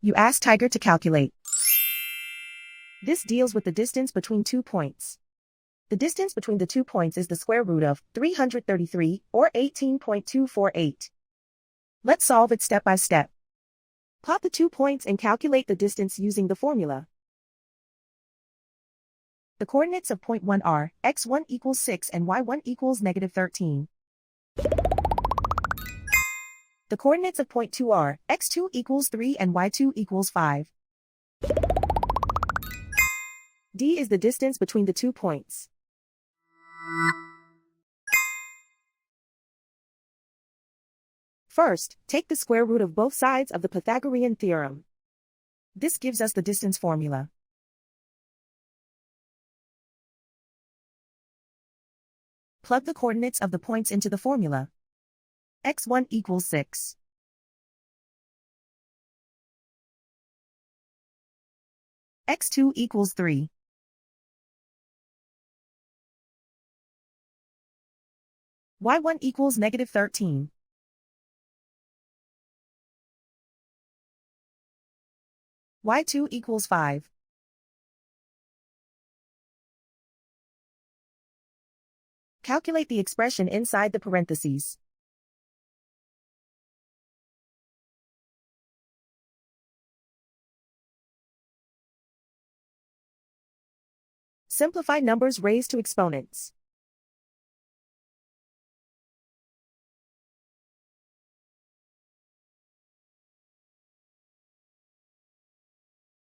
You ask Tiger to calculate. This deals with the distance between 2 points. The distance between the 2 points is the square root of 333, or 18.248. Let's solve it step by step. Plot the 2 points and calculate the distance using the formula. The coordinates of point 1 are x1 equals 6 and y1 equals -13. The coordinates of point 2 are x2 equals 3 and y2 equals 5. D is the distance between the 2 points. First, take the square root of both sides of the Pythagorean theorem. This gives us the distance formula. Plug the coordinates of the points into the formula. x1 equals 6. x2 equals 3. y1 equals -13. y2 equals 5. Calculate the expression inside the parentheses. Simplify numbers raised to exponents.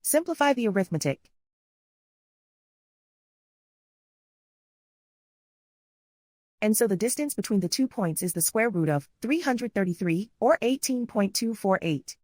Simplify the arithmetic. And so the distance between the 2 points is the square root of 333, or 18.248.